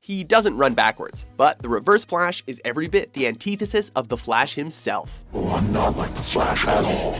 He doesn't run backwards, but the Reverse Flash is every bit the antithesis of the Flash himself. Oh, I'm not like the Flash at all.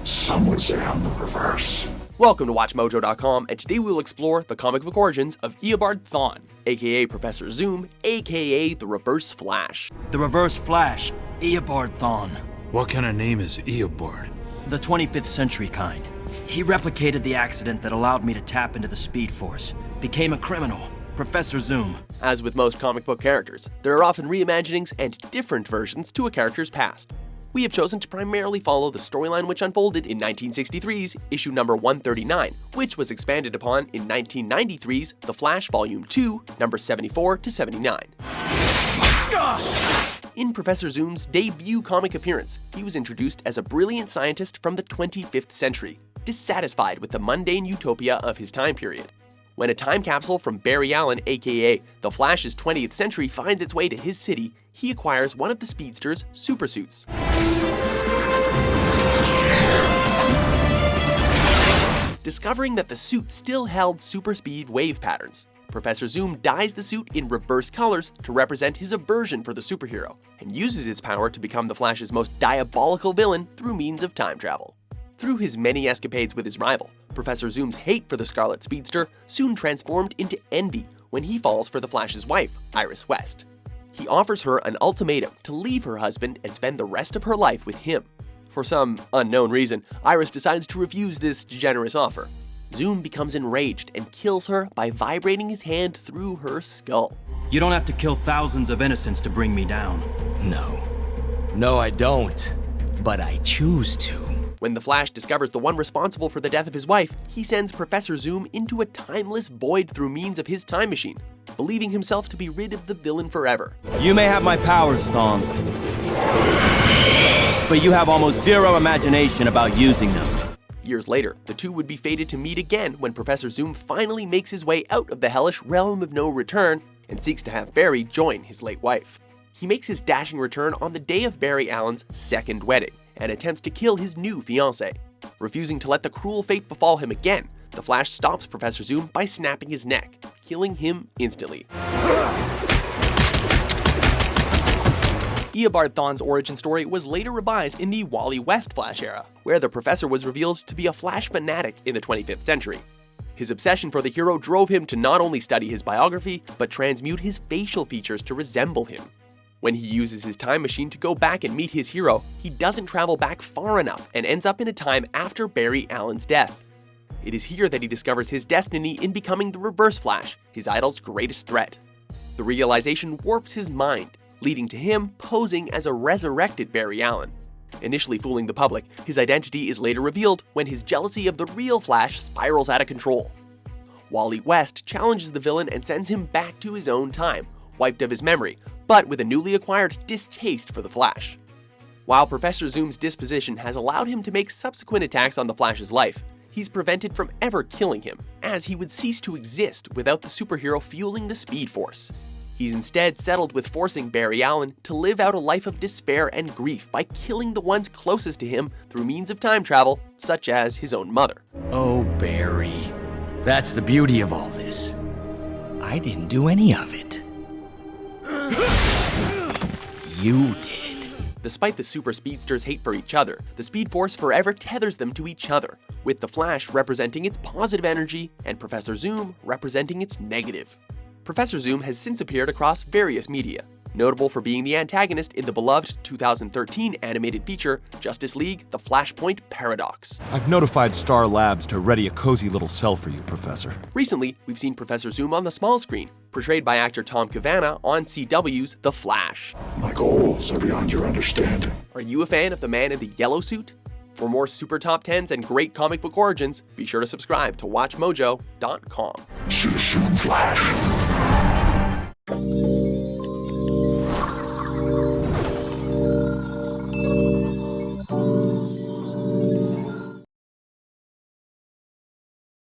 Some would say I'm the reverse. Welcome to WatchMojo.com, and today we will explore the comic book origins of Eobard Thawne, aka Professor Zoom, aka the Reverse Flash. The Reverse Flash, Eobard Thawne. What kind of name is Eobard? The 25th century kind. He replicated the accident that allowed me to tap into the Speed Force. Became a criminal. Professor Zoom. As with most comic book characters, there are often reimaginings and different versions to a character's past. We have chosen to primarily follow the storyline which unfolded in 1963's issue number 139, which was expanded upon in 1993's The Flash Volume 2, number 74 to 79. In Professor Zoom's debut comic appearance, he was introduced as a brilliant scientist from the 25th century, dissatisfied with the mundane utopia of his time period. When a time capsule from Barry Allen, aka the Flash's 20th century, finds its way to his city, he acquires one of the speedster's supersuits. Discovering that the suit still held super speed wave patterns, Professor Zoom dyes the suit in reverse colors to represent his aversion for the superhero, and uses its power to become the Flash's most diabolical villain through means of time travel. Through his many escapades with his rival, Professor Zoom's hate for the Scarlet Speedster soon transformed into envy when he falls for the Flash's wife, Iris West. He offers her an ultimatum to leave her husband and spend the rest of her life with him. For some unknown reason, Iris decides to refuse this generous offer. Zoom becomes enraged and kills her by vibrating his hand through her skull. You don't have to kill thousands of innocents to bring me down. No, I don't. But I choose to. When the Flash discovers the one responsible for the death of his wife, he sends Professor Zoom into a timeless void through means of his time machine, believing himself to be rid of the villain forever. You may have my powers, Thawne, but you have almost zero imagination about using them. Years later, the two would be fated to meet again when Professor Zoom finally makes his way out of the hellish realm of no return and seeks to have Barry join his late wife. He makes his dashing return on the day of Barry Allen's second wedding, and attempts to kill his new fiancée. Refusing to let the cruel fate befall him again, the Flash stops Professor Zoom by snapping his neck, killing him instantly. Eobard Thawne's origin story was later revised in the Wally West Flash era, where the Professor was revealed to be a Flash fanatic in the 25th century. His obsession for the hero drove him to not only study his biography, but transmute his facial features to resemble him. When he uses his time machine to go back and meet his hero, he doesn't travel back far enough and ends up in a time after Barry Allen's death. It is here that he discovers his destiny in becoming the Reverse Flash, his idol's greatest threat. The realization warps his mind, leading to him posing as a resurrected Barry Allen. Initially fooling the public, his identity is later revealed when his jealousy of the real Flash spirals out of control. Wally West challenges the villain and sends him back to his own time, wiped of his memory, but with a newly acquired distaste for the Flash. While Professor Zoom's disposition has allowed him to make subsequent attacks on the Flash's life, he's prevented from ever killing him, as he would cease to exist without the superhero fueling the Speed Force. He's instead settled with forcing Barry Allen to live out a life of despair and grief by killing the ones closest to him through means of time travel, such as his own mother. Oh, Barry. That's the beauty of all this. I didn't do any of it. You did. Despite the super speedsters' hate for each other, the Speed Force forever tethers them to each other, with the Flash representing its positive energy and Professor Zoom representing its negative. Professor Zoom has since appeared across various media, notable for being the antagonist in the beloved 2013 animated feature Justice League: The Flashpoint Paradox. I've notified Star Labs to ready a cozy little cell for you, Professor. Recently, we've seen Professor Zoom on the small screen, portrayed by actor Tom Cavanagh on CW's The Flash. My goals are beyond your understanding. Are you a fan of the man in the yellow suit? For more super top 10s and great comic book origins, be sure to subscribe to WatchMojo.com. See you soon, Flash.